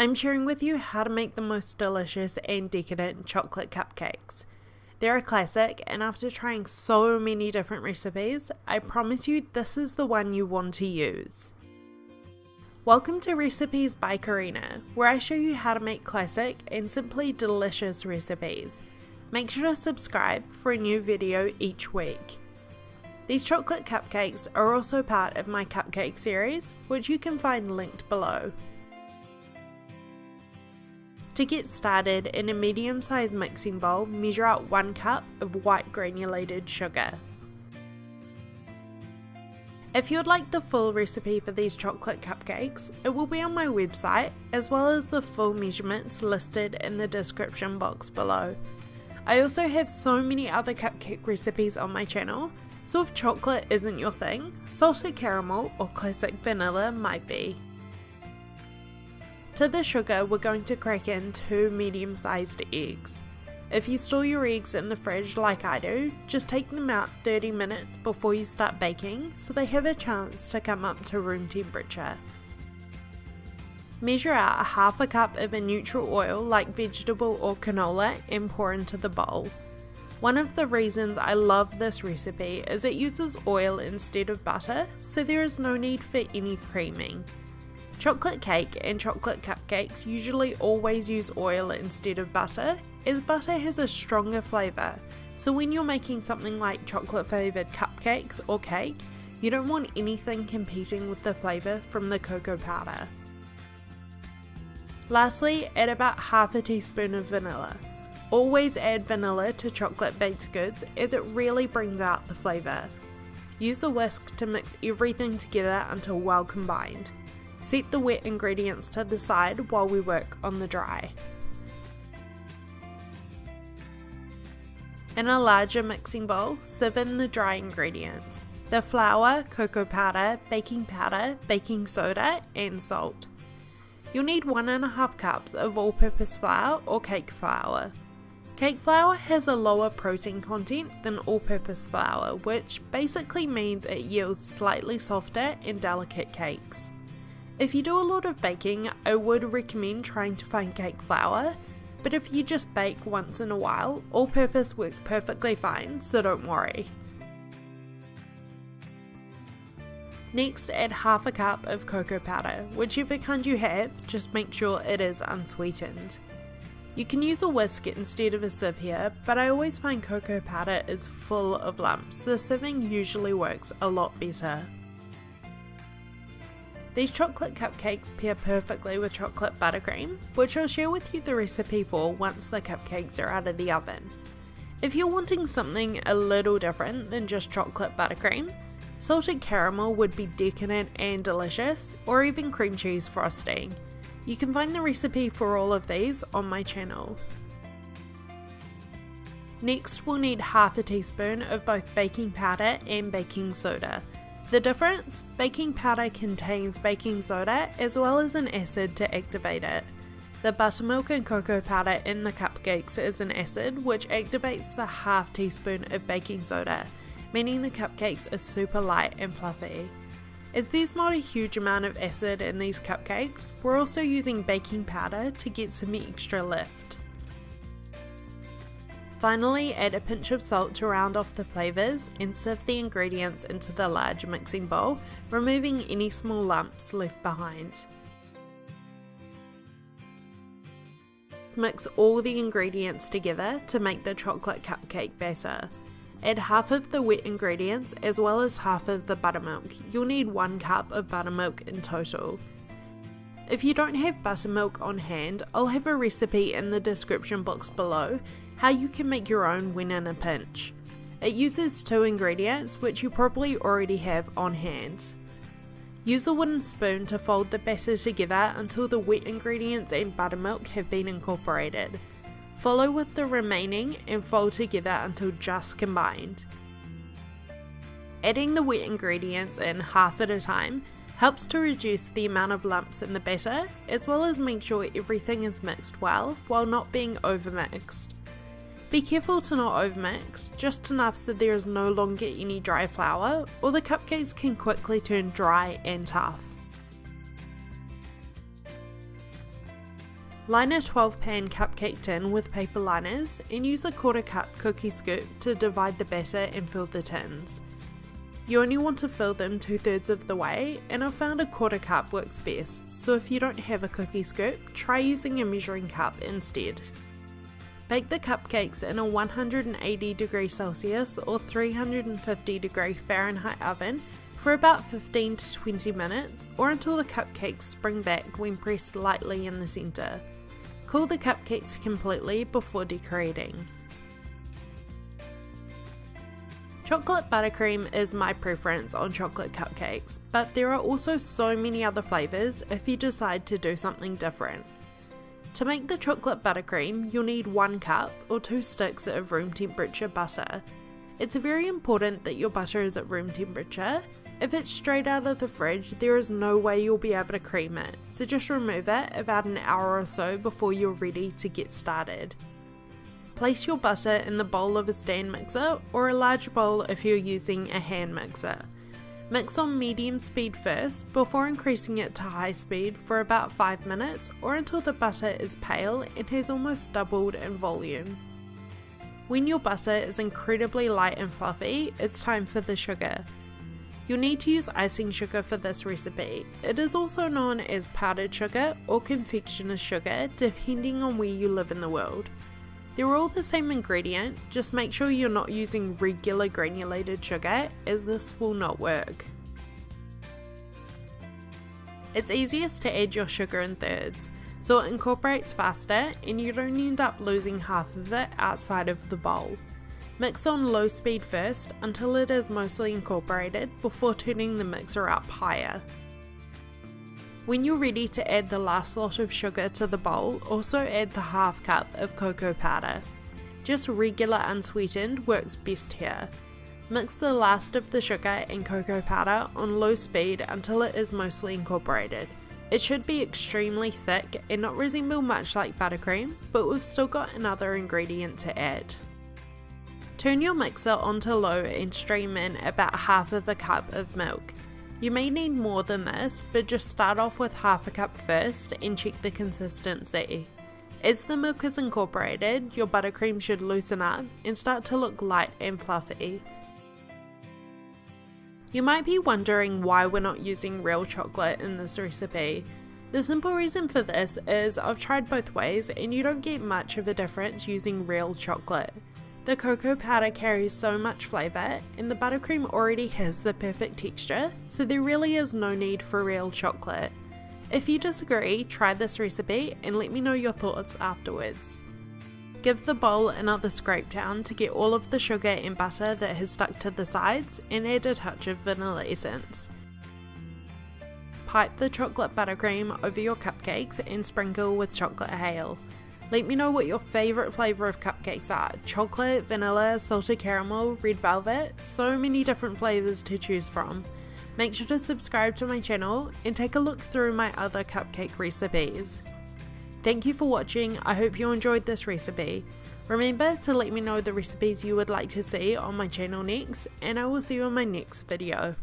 I'm sharing with you how to make the most delicious and decadent chocolate cupcakes. They're a classic, and after trying so many different recipes, I promise you this is the one you want to use. Welcome to Recipes by Karina, where I show you how to make classic and simply delicious recipes. Make sure to subscribe for a new video each week. These chocolate cupcakes are also part of my cupcake series, which you can find linked below. To get started, in a medium-sized mixing bowl, measure out 1 cup of white granulated sugar. If you would like the full recipe for these chocolate cupcakes, it will be on my website, as well as the full measurements listed in the description box below. I also have so many other cupcake recipes on my channel, so if chocolate isn't your thing, salted caramel or classic vanilla might be. To the sugar, we're going to crack in 2 medium-sized eggs. If you store your eggs in the fridge like I do, just take them out 30 minutes before you start baking so they have a chance to come up to room temperature. Measure out 1/2 cup of a neutral oil like vegetable or canola and pour into the bowl. One of the reasons I love this recipe is it uses oil instead of butter, so there is no need for any creaming. Chocolate cake and chocolate cupcakes usually always use oil instead of butter, as butter has a stronger flavour, so when you're making something like chocolate flavoured cupcakes or cake, you don't want anything competing with the flavour from the cocoa powder. Lastly, add about 1/2 teaspoon of vanilla. Always add vanilla to chocolate baked goods as it really brings out the flavour. Use a whisk to mix everything together until well combined. Set the wet ingredients to the side while we work on the dry. In a larger mixing bowl, sieve in the dry ingredients: the flour, cocoa powder, baking soda, and salt. You'll need 1.5 cups of all-purpose flour or cake flour. Cake flour has a lower protein content than all-purpose flour, which basically means it yields slightly softer and delicate cakes. If you do a lot of baking, I would recommend trying to find cake flour, but if you just bake once in a while, all-purpose works perfectly fine, so don't worry. Next, add 1/2 cup of cocoa powder. Whichever kind you have, just make sure it is unsweetened. You can use a whisk instead of a sieve here, but I always find cocoa powder is full of lumps, so sieving usually works a lot better. These chocolate cupcakes pair perfectly with chocolate buttercream, which I'll share with you the recipe for once the cupcakes are out of the oven. If you're wanting something a little different than just chocolate buttercream, salted caramel would be decadent and delicious, or even cream cheese frosting. You can find the recipe for all of these on my channel. Next, we'll need 1/2 teaspoon of both baking powder and baking soda. The difference? Baking powder contains baking soda as well as an acid to activate it. The buttermilk and cocoa powder in the cupcakes is an acid which activates the 1/2 teaspoon of baking soda, meaning the cupcakes are super light and fluffy. As there's not a huge amount of acid in these cupcakes, we're also using baking powder to get some extra lift. Finally, add a pinch of salt to round off the flavours and sieve the ingredients into the large mixing bowl, removing any small lumps left behind. Mix all the ingredients together to make the chocolate cupcake batter. Add 1/2 of the wet ingredients as well as 1/2 of the buttermilk. You'll need 1 cup of buttermilk in total. If you don't have buttermilk on hand, I'll have a recipe in the description box below how you can make your own when in a pinch. It uses 2 ingredients which you probably already have on hand. Use a wooden spoon to fold the batter together until the wet ingredients and buttermilk have been incorporated. Follow with the remaining and fold together until just combined. Adding the wet ingredients in half at a time helps to reduce the amount of lumps in the batter, as well as make sure everything is mixed well while not being overmixed. Be careful to not overmix, just enough so there is no longer any dry flour, or the cupcakes can quickly turn dry and tough. Line a 12-pan cupcake tin with paper liners and use a 1/4 cup cookie scoop to divide the batter and fill the tins. You only want to fill them 2/3 of the way, and I've found a 1/4 cup works best, so if you don't have a cookie scoop, try using a measuring cup instead. Bake the cupcakes in a 180°C or 350°F oven for about 15 to 20 minutes, or until the cupcakes spring back when pressed lightly in the centre. Cool the cupcakes completely before decorating. Chocolate buttercream is my preference on chocolate cupcakes, but there are also so many other flavours if you decide to do something different. To make the chocolate buttercream, you'll need 1 cup or 2 sticks of room temperature butter. It's very important that your butter is at room temperature. If it's straight out of the fridge, there is no way you'll be able to cream it, so just remove it about an hour or so before you're ready to get started. Place your butter in the bowl of a stand mixer or a large bowl if you're using a hand mixer. Mix on medium speed first before increasing it to high speed for about 5 minutes or until the butter is pale and has almost doubled in volume. When your butter is incredibly light and fluffy, it's time for the sugar. You'll need to use icing sugar for this recipe. It is also known as powdered sugar or confectioner's sugar depending on where you live in the world. They're all the same ingredient, just make sure you're not using regular granulated sugar as this will not work. It's easiest to add your sugar in thirds, so it incorporates faster and you don't end up losing half of it outside of the bowl. Mix on low speed first until it is mostly incorporated before turning the mixer up higher. When you're ready to add the last lot of sugar to the bowl, also add the 1/2 cup of cocoa powder. Just regular unsweetened works best here. Mix the last of the sugar and cocoa powder on low speed until it is mostly incorporated. It should be extremely thick and not resemble much like buttercream, but we've still got another ingredient to add. Turn your mixer onto low and stream in about 1/2 cup of milk. You may need more than this, but just start off with 1/2 cup first and check the consistency. As the milk is incorporated, your buttercream should loosen up and start to look light and fluffy. You might be wondering why we're not using real chocolate in this recipe. The simple reason for this is I've tried both ways and you don't get much of a difference using real chocolate. The cocoa powder carries so much flavour and the buttercream already has the perfect texture, so there really is no need for real chocolate. If you disagree, try this recipe and let me know your thoughts afterwards. Give the bowl another scrape down to get all of the sugar and butter that has stuck to the sides and add a touch of vanilla essence. Pipe the chocolate buttercream over your cupcakes and sprinkle with chocolate hail. Let me know what your favourite flavour of cupcakes are. Chocolate, vanilla, salted caramel, red velvet, so many different flavours to choose from. Make sure to subscribe to my channel and take a look through my other cupcake recipes. Thank you for watching, I hope you enjoyed this recipe. Remember to let me know the recipes you would like to see on my channel next, and I will see you in my next video.